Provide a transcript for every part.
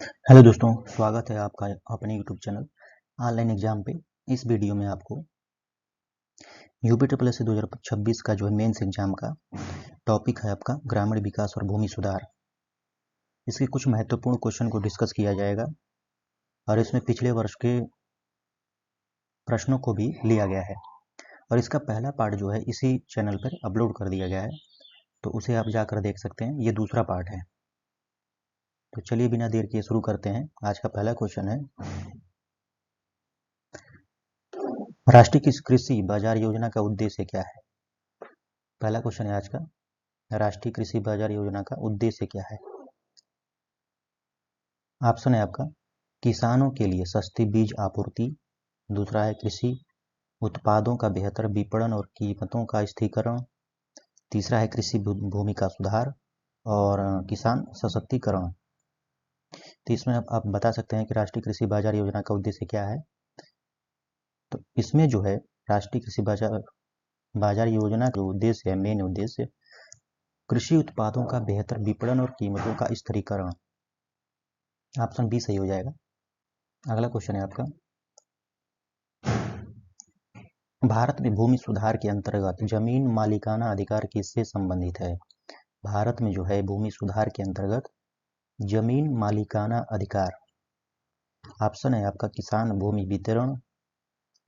Hello दोस्तों, स्वागत है आपका अपने यूट्यूब चैनल ऑनलाइन एग्जाम पे। इस वीडियो में आपको यूपी ट्रिपल एस 2026 का जो है मेंस एग्जाम का टॉपिक है आपका ग्रामीण विकास और भूमि सुधार। इसके कुछ महत्वपूर्ण क्वेश्चन को डिस्कस किया जाएगा और इसमें पिछले वर्ष के प्रश्नों को भी लिया गया है और इसका पहला पार्ट जो है इसी चैनल पर अपलोड कर दिया गया है, तो उसे आप जाकर देख सकते हैं। ये दूसरा पार्ट है। तो चलिए बिना देर किए शुरू करते हैं। आज का पहला क्वेश्चन है, राष्ट्रीय कृषि बाजार योजना का उद्देश्य क्या है? पहला क्वेश्चन है आज का, राष्ट्रीय कृषि बाजार योजना का उद्देश्य क्या है? ऑप्शन है आपका, किसानों के लिए सस्ती बीज आपूर्ति। दूसरा है कृषि उत्पादों का बेहतर विपणन और कीमतों का स्थिरीकरण। तीसरा है कृषि भूमि का सुधार और किसान सशक्तिकरण। तो इसमें आप बता सकते हैं कि राष्ट्रीय कृषि बाजार योजना का उद्देश्य क्या है। तो इसमें जो है राष्ट्रीय कृषि बाजार योजना का उद्देश्य है, मेन उद्देश्य कृषि उत्पादों का बेहतर विपणन और कीमतों का स्थिरीकरण। ऑप्शन बी सही हो जाएगा। अगला क्वेश्चन है आपका, भारत में भूमि सुधार के अंतर्गत जमीन मालिकाना अधिकार किससे संबंधित है? भारत में जो है भूमि सुधार के अंतर्गत जमीन मालिकाना अधिकार। ऑप्शन है आपका, किसान भूमि वितरण,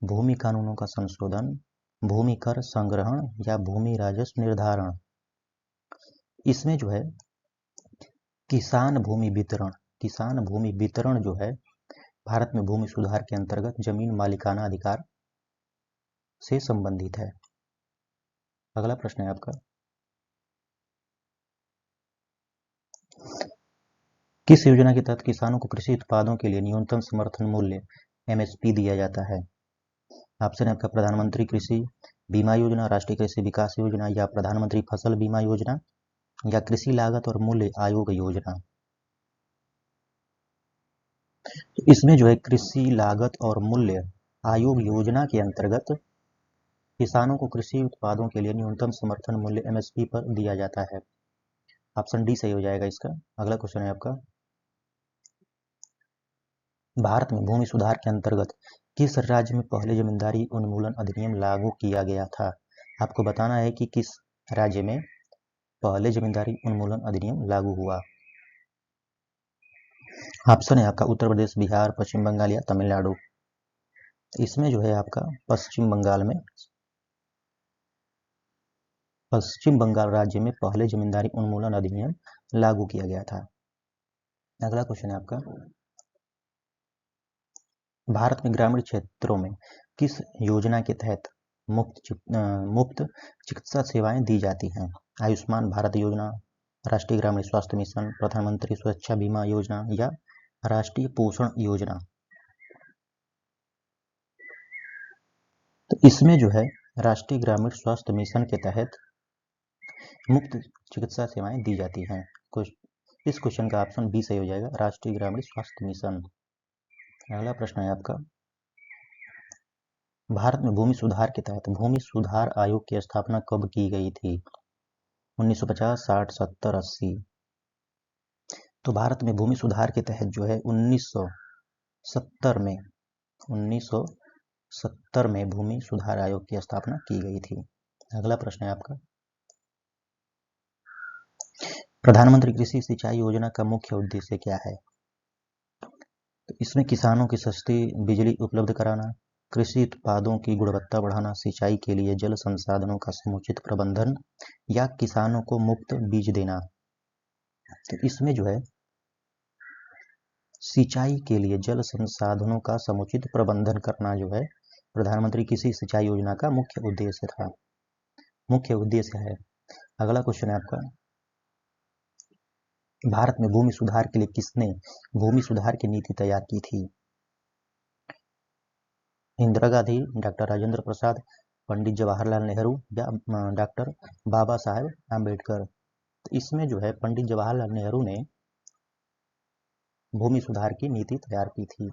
भूमि कानूनों का संशोधन, भूमि कर संग्रहण या भूमि राजस्व निर्धारण। इसमें जो है किसान भूमि वितरण, किसान भूमि वितरण जो है भारत में भूमि सुधार के अंतर्गत जमीन मालिकाना अधिकार से संबंधित है। अगला प्रश्न है आपका, किस योजना के तहत किसानों को कृषि उत्पादों के लिए न्यूनतम समर्थन मूल्य एमएसपी दिया जाता है? ऑप्शन है आपका, प्रधानमंत्री कृषि बीमा योजना, राष्ट्रीय कृषि विकास योजना या प्रधानमंत्री फसल बीमा योजना या कृषि लागत और मूल्य आयोग योजना। तो इसमें जो है कृषि लागत और मूल्य आयोग योजना के अंतर्गत किसानों को कृषि उत्पादों के लिए न्यूनतम समर्थन मूल्य एमएसपी पर दिया जाता है। ऑप्शन डी सही हो जाएगा इसका। अगला क्वेश्चन है आपका, भारत में भूमि सुधार के अंतर्गत किस राज्य में पहले जमींदारी उन्मूलन अधिनियम लागू किया गया था? आपको बताना है कि किस राज्य में पहले जमींदारी उन्मूलन अधिनियम लागू हुआ। ऑप्शन है आपका, उत्तर प्रदेश, बिहार, पश्चिम बंगाल या तमिलनाडु। इसमें जो है आपका पश्चिम बंगाल राज्य में पहले जमींदारी उन्मूलन अधिनियम लागू किया गया था। अगला क्वेश्चन है आपका, भारत में ग्रामीण क्षेत्रों में किस योजना के तहत मुफ्त चिकित्सा सेवाएं दी जाती हैं? आयुष्मान भारत योजना, राष्ट्रीय ग्रामीण स्वास्थ्य मिशन, प्रधानमंत्री सुरक्षा बीमा योजना या राष्ट्रीय पोषण योजना। तो इसमें जो है राष्ट्रीय ग्रामीण स्वास्थ्य मिशन के तहत मुफ्त चिकित्सा सेवाएं दी जाती हैं। इस क्वेश्चन का ऑप्शन बी सही हो जाएगा, राष्ट्रीय ग्रामीण स्वास्थ्य मिशन। अगला प्रश्न है आपका, भारत में भूमि सुधार के तहत भूमि सुधार आयोग की स्थापना कब की गई थी? 1950, 60, 70, 80। तो भारत में भूमि सुधार के तहत जो है 1970 में भूमि सुधार आयोग की स्थापना की गई थी। अगला प्रश्न है आपका, प्रधानमंत्री कृषि सिंचाई योजना का मुख्य उद्देश्य क्या है? तो इसमें किसानों की सस्ती बिजली उपलब्ध कराना, कृषि उत्पादों की गुणवत्ता बढ़ाना, सिंचाई के लिए जल संसाधनों का समुचित प्रबंधन या किसानों को मुफ्त बीज देना। तो इसमें जो है सिंचाई के लिए जल संसाधनों का समुचित प्रबंधन करना जो है प्रधानमंत्री कृषि सिंचाई योजना का मुख्य उद्देश्य है। अगला क्वेश्चन है आपका, भारत में भूमि सुधार के लिए किसने भूमि सुधार की नीति तैयार की थी? इंदिरा गांधी, डॉक्टर राजेंद्र प्रसाद, पंडित जवाहरलाल नेहरू या डॉक्टर बाबा साहेब आम्बेडकर। तो इसमें जो है पंडित जवाहरलाल नेहरू ने भूमि सुधार की नीति तैयार की थी।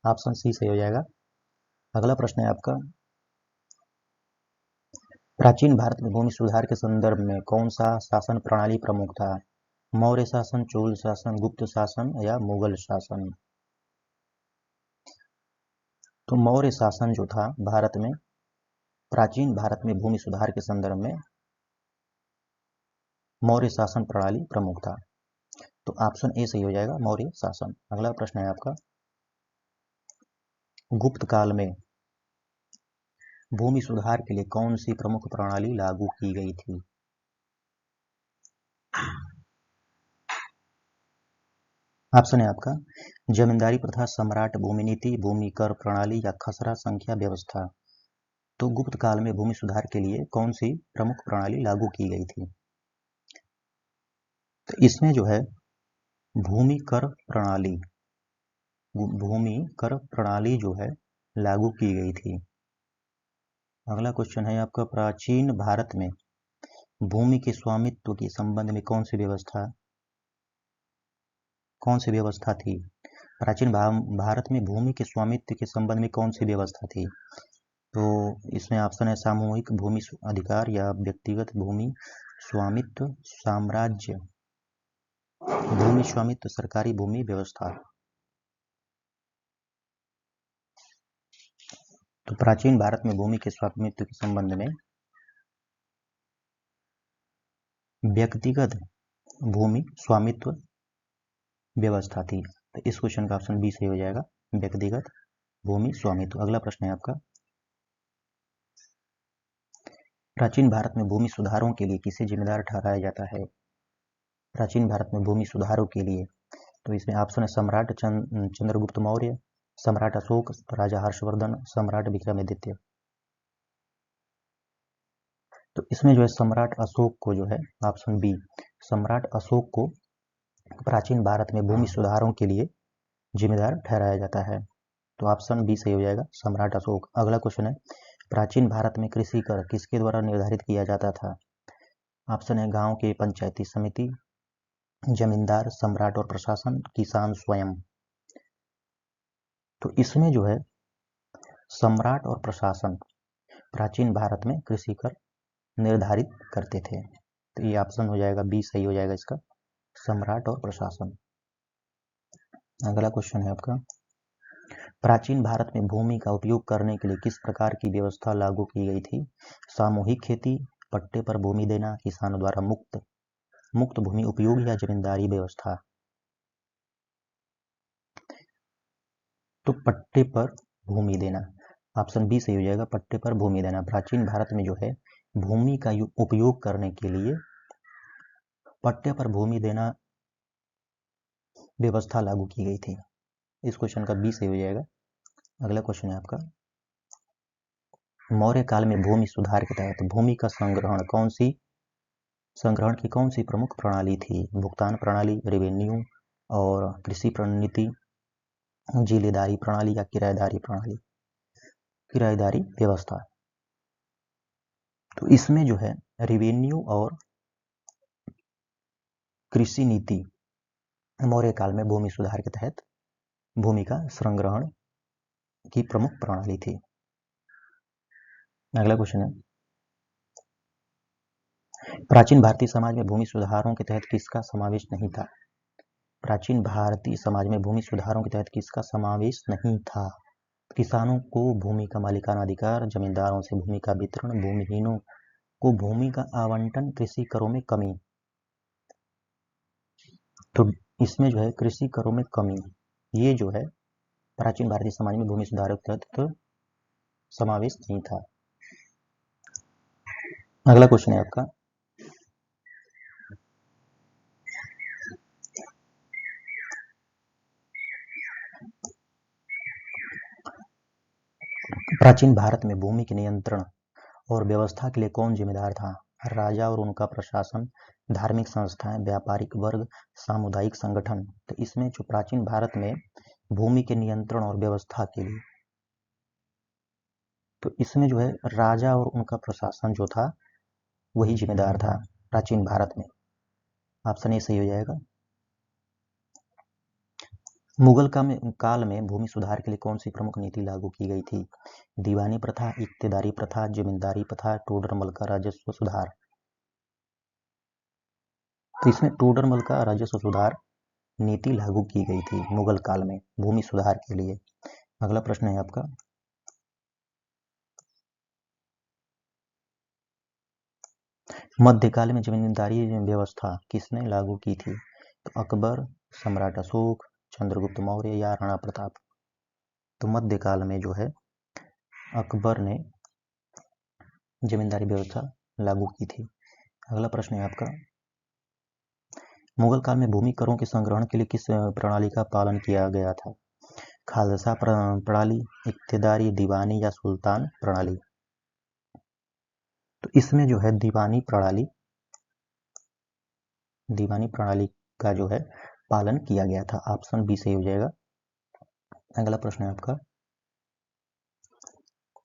ऑप्शन सी सही हो जाएगा। अगला प्रश्न है आपका, प्राचीन भारत में भूमि सुधार के संदर्भ में कौन सा शासन प्रणाली प्रमुख था? मौर्य शासन, चोल शासन, गुप्त शासन या मुगल शासन? तो मौर्य शासन जो था भारत में, प्राचीन भारत में भूमि सुधार के संदर्भ में मौर्य शासन प्रणाली प्रमुख था। तो ऑप्शन ए सही हो जाएगा, मौर्य शासन। अगला प्रश्न है आपका, गुप्त काल में भूमि सुधार के लिए कौन सी प्रमुख प्रणाली लागू की गई थी? ऑप्शन है आपका, जमींदारी प्रथा, सम्राट भूमि नीति, भूमि कर प्रणाली या खसरा संख्या व्यवस्था। तो गुप्त काल में भूमि सुधार के लिए कौन सी प्रमुख प्रणाली लागू की गई थी? तो इसमें जो है भूमि कर प्रणाली, भूमि कर प्रणाली जो है लागू की गई थी। अगला क्वेश्चन है आपका, प्राचीन भारत में भूमि के स्वामित्व के संबंध में कौन सी व्यवस्था थी? प्राचीन भारत में भूमि के स्वामित्व के संबंध में कौन सी व्यवस्था थी? तो इसमें ऑप्शन है, सामूहिक भूमि अधिकार या व्यक्तिगत भूमि स्वामित्व, साम्राज्य भूमि स्वामित्व, सरकारी भूमि व्यवस्था। तो प्राचीन भारत में भूमि के स्वामित्व के संबंध में व्यक्तिगत भूमि स्वामित्व व्यवस्था थी। तो इस क्वेश्चन का ऑप्शन बी सही हो जाएगा, व्यक्तिगत भूमि स्वामित्व। अगला प्रश्न है आपका, प्राचीन भारत में भूमि सुधारों के लिए किसे जिम्मेदार ठहराया जाता है? प्राचीन भारत में भूमि सुधारों के लिए, तो इसमें ऑप्शन है, सम्राट चंद्रगुप्त मौर्य, सम्राट अशोक, राजा हर्षवर्धन, सम्राट विक्रमादित्य। तो इसमें जो है सम्राट अशोक को जो है, ऑप्शन बी, सम्राट अशोक को प्राचीन भारत में भूमि सुधारों के लिए जिम्मेदार ठहराया जाता है। तो ऑप्शन बी सही हो जाएगा, सम्राट अशोक। अगला क्वेश्चन है, प्राचीन भारत में कृषि कर किसके द्वारा निर्धारित किया जाता था? ऑप्शन है, गांव के पंचायती समिति, जमींदार, सम्राट और प्रशासन, किसान स्वयं। तो इसमें जो है सम्राट और प्रशासन प्राचीन भारत में कृषि कर निर्धारित करते थे। तो ये ऑप्शन हो जाएगा बी सही हो जाएगा इसका, सम्राट और प्रशासन। अगला क्वेश्चन है आपका, प्राचीन भारत में भूमि का उपयोग करने के लिए किस प्रकार की व्यवस्था लागू की गई थी? सामूहिक खेती, पट्टे पर भूमि देना, किसानों द्वारा मुक्त भूमि उपयोग या जमींदारी व्यवस्था? तो पट्टे पर भूमि देना, ऑप्शन बी सही हो जाएगा, पट्टे पर भूमि देना। प्राचीन भारत में जो है भूमि का उपयोग करने के लिए पट्टे पर भूमि देना व्यवस्था लागू की गई थी। इस क्वेश्चन का बी सही हो जाएगा। अगला क्वेश्चन है आपका, मौर्य काल में भूमि सुधार के तहत भूमि का संग्रहण की कौन सी प्रमुख प्रणाली थी? भुगतान प्रणाली, रेवेन्यू और कृषि नीति, जिलेदारी प्रणाली या किराएदारी व्यवस्था? तो इसमें जो है रेवेन्यू और कृषि नीति मौर्य काल में भूमि सुधार के तहत भूमि का संग्रहण की प्रमुख प्रणाली थी। अगला क्वेश्चन है, प्राचीन भारतीय समाज में भूमि सुधारों के तहत किसका समावेश नहीं था? प्राचीन भारतीय समाज में भूमि सुधारों के तहत किसका समावेश नहीं था? किसानों को भूमि का मालिकाना अधिकार, जमींदारों से भूमि का वितरण, भूमिहीनों को भूमि का आवंटन, कृषि करों में कमी। तो इसमें जो है कृषि करों में कमी, ये जो है प्राचीन भारतीय समाज में भूमि सुधारों के तहत समावेश नहीं था। अगला क्वेश्चन है आपका, प्राचीन भारत में भूमि के नियंत्रण और व्यवस्था के लिए कौन जिम्मेदार था? राजा और उनका प्रशासन, धार्मिक संस्थाएं, व्यापारिक वर्ग, सामुदायिक संगठन। तो इसमें जो प्राचीन भारत में भूमि के नियंत्रण और व्यवस्था के लिए, तो इसमें जो है राजा और उनका प्रशासन जो था वही जिम्मेदार था प्राचीन भारत में। ऑप्शन ए सही हो जाएगा। मुगल काल में भूमि सुधार के लिए कौन सी प्रमुख नीति लागू की गई थी? दीवानी प्रथा, इक्तेदारी प्रथा, जमींदारी प्रथा, टोडर मल का राजस्व सुधार। तो इसमें टोडरमल का राजस्व सुधार नीति लागू की गई थी मुगल काल में भूमि सुधार के लिए। अगला प्रश्न है आपका, मध्यकाल में जमींदारी व्यवस्था किसने लागू की थी? तो अकबर, सम्राट अशोक, चंद्रगुप्त मौर्य या राणा प्रताप। तो मध्यकाल में जो है अकबर ने जमींदारी व्यवस्था लागू की थी। अगला प्रश्न है आपका, मुगल काल में भूमि करों के संग्रहण के लिए किस प्रणाली का पालन किया गया था? खालसा प्रणाली, इक्तेदारी, दीवानी या सुल्तान प्रणाली। तो इसमें जो है दीवानी प्रणाली का जो है पालन किया गया था। ऑप्शन बी सही हो जाएगा। अगला प्रश्न है आपका,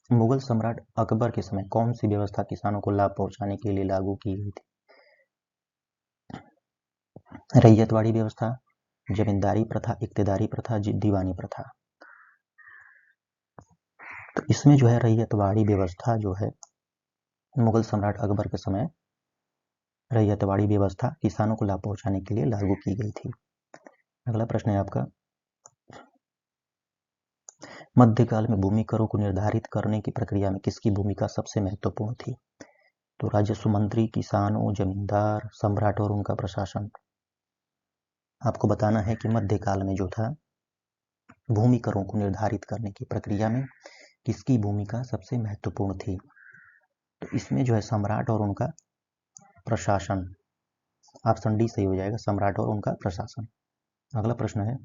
मुगल सम्राट अकबर के समय कौन सी व्यवस्था किसानों को लाभ पहुंचाने के लिए लागू की गई थी? रैयतवाड़ी व्यवस्था, जमींदारी प्रथा, इक्तेदारी प्रथा, दीवानी प्रथा। तो इसमें जो है रैयतवाड़ी व्यवस्था जो है मुगल सम्राट अकबर के समय रैयतवाड़ी व्यवस्था किसानों को लाभ पहुंचाने के लिए लागू की गई थी। अगला प्रश्न है आपका, मध्यकाल में भूमि करों को निर्धारित करने की प्रक्रिया में किसकी भूमिका सबसे महत्वपूर्ण थी? तो राजस्व मंत्री, किसानों, जमींदार, सम्राट और उनका प्रशासन। आपको बताना है कि मध्यकाल में जो था भूमि करों को निर्धारित करने की प्रक्रिया में किसकी भूमिका सबसे महत्वपूर्ण थी? तो इसमें जो है सम्राट और उनका प्रशासन। ऑप्शन डी सही हो जाएगा, सम्राट और उनका प्रशासन। अगला प्रश्न है,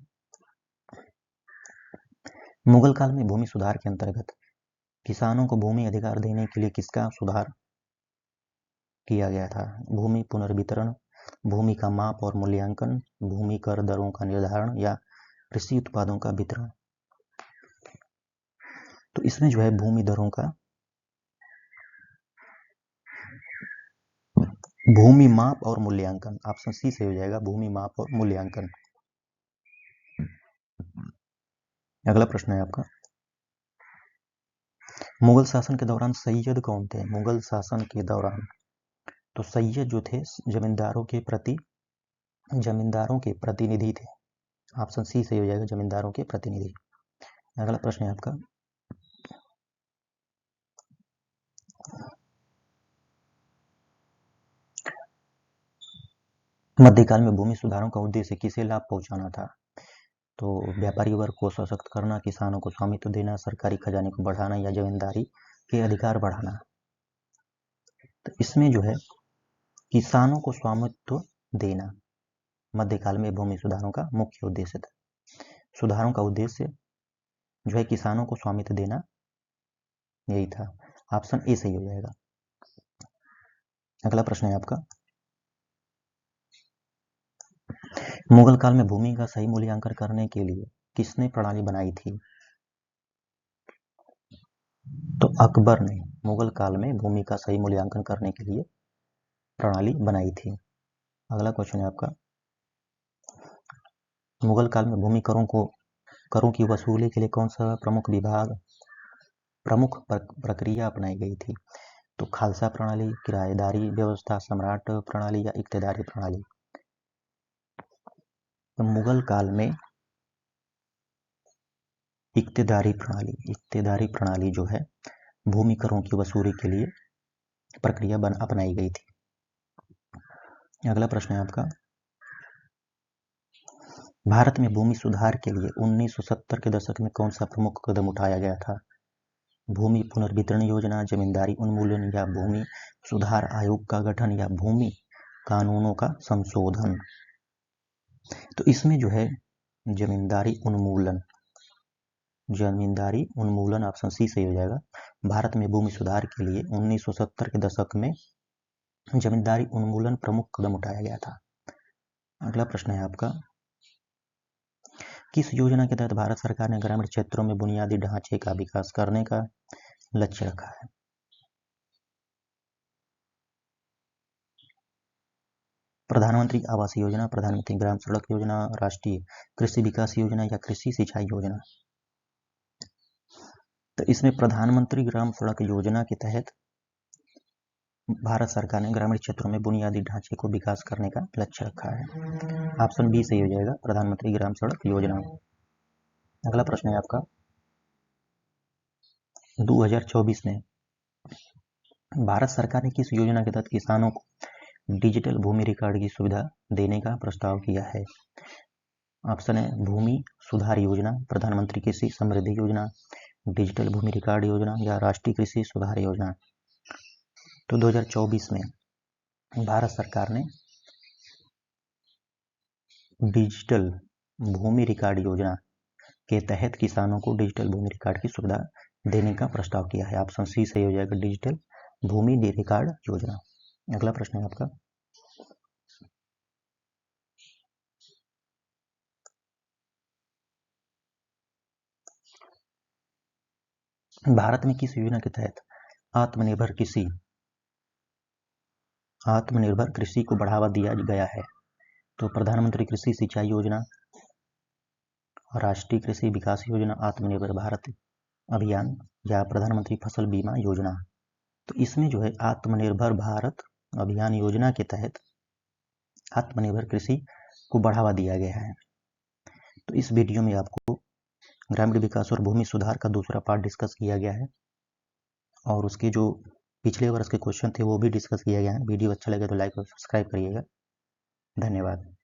मुगल काल में भूमि सुधार के अंतर्गत किसानों को भूमि अधिकार देने के लिए किसका सुधार किया गया था? भूमि पुनर्वितरण, भूमि का माप और मूल्यांकन, भूमि कर दरों का निर्धारण या कृषि उत्पादों का वितरण। तो इसमें जो है भूमि दरों का भूमि माप और मूल्यांकन। ऑप्शन सी से हो जाएगा, भूमि माप और मूल्यांकन। अगला प्रश्न है आपका, मुगल शासन के दौरान सैयद कौन थे? मुगल शासन के दौरान तो सैयद जो थे जमींदारों के प्रतिनिधि थे। ऑप्शन सी सही हो जाएगा, जमींदारों के प्रतिनिधि। अगला प्रश्न है आपका, मध्यकाल में भूमि सुधारों का उद्देश्य किसे लाभ पहुंचाना था? तो व्यापारी वर्ग को सशक्त करना, किसानों को स्वामित्व देना, सरकारी खजाने को बढ़ाना या जमींदारी के अधिकार बढ़ाना। तो इसमें जो है किसानों को स्वामित्व देना मध्यकाल में भूमि सुधारों का मुख्य उद्देश्य था। सुधारों का उद्देश्य जो है किसानों को स्वामित्व देना यही था। ऑप्शन ए सही हो जाएगा। अगला प्रश्न है आपका, मुगल काल में भूमि का सही मूल्यांकन करने के लिए किसने प्रणाली बनाई थी? तो अकबर ने मुगल काल में भूमि का सही मूल्यांकन करने के लिए प्रणाली बनाई थी। अगला क्वेश्चन है आपका, मुगल काल में भूमि करों की वसूली के लिए कौन सा प्रमुख प्रक्रिया अपनाई गई थी? तो खालसा प्रणाली, किराएदारी व्यवस्था, सम्राट प्रणाली या इक्तेदारी प्रणाली। तो मुगल काल में इक्तेदारी प्रणाली जो है भूमि करों की वसूली के लिए प्रक्रिया अपनाई गई थी। अगला प्रश्न है आपका, भारत में भूमि सुधार के लिए 1970 के दशक में कौन सा प्रमुख कदम उठाया गया था? भूमि पुनर्वितरण योजना, जमींदारी उन्मूलन या भूमि सुधार आयोग का गठन या भूमि कानूनों का संशोधन। तो इसमें जो है जमींदारी उन्मूलन ऑप्शन सी सही हो जाएगा। भारत में भूमि सुधार के लिए 1970 के दशक में जमींदारी उन्मूलन प्रमुख कदम उठाया गया था। अगला प्रश्न है आपका, किस योजना के तहत भारत सरकार ने ग्रामीण क्षेत्रों में बुनियादी ढांचे का विकास करने का लक्ष्य रखा है? प्रधानमंत्री आवास योजना, प्रधानमंत्री ग्राम सड़क योजना, राष्ट्रीय कृषि विकास योजना या कृषि सिंचाई योजना। तो इसमें प्रधानमंत्री ग्राम सड़क योजना के तहत भारत सरकार ने ग्रामीण क्षेत्रों में बुनियादी ढांचे को विकास करने का लक्ष्य रखा है। ऑप्शन बी सही हो जाएगा, प्रधानमंत्री ग्राम सड़क योजना। अगला प्रश्न है आपका, 2024 में भारत सरकार ने किस योजना के तहत किसानों को डिजिटल भूमि रिकॉर्ड की सुविधा देने का प्रस्ताव किया है? ऑप्शन है भूमि सुधार योजना, प्रधानमंत्री कृषि समृद्धि योजना, डिजिटल भूमि रिकॉर्ड योजना या राष्ट्रीय कृषि सुधार योजना। तो 2024 में भारत सरकार ने डिजिटल भूमि रिकॉर्ड योजना के तहत किसानों को डिजिटल भूमि रिकॉर्ड की सुविधा देने का प्रस्ताव किया है। ऑप्शन सी सही हो जाएगा, डिजिटल भूमि रिकॉर्ड योजना। अगला प्रश्न है आपका, भारत में किस योजना के तहत आत्मनिर्भर कृषि को बढ़ावा दिया गया है? तो प्रधानमंत्री कृषि सिंचाई योजना, राष्ट्रीय कृषि विकास योजना, आत्मनिर्भर भारत अभियान या प्रधानमंत्री फसल बीमा योजना। तो इसमें जो है आत्मनिर्भर भारत अभियान योजना के तहत आत्मनिर्भर कृषि को बढ़ावा दिया गया है। तो इस वीडियो में आपको ग्रामीण विकास और भूमि सुधार का दूसरा पार्ट डिस्कस किया गया है और उसके जो पिछले वर्ष के क्वेश्चन थे वो भी डिस्कस किया गया है। वीडियो अच्छा लगे तो लाइक और सब्सक्राइब करिएगा। धन्यवाद।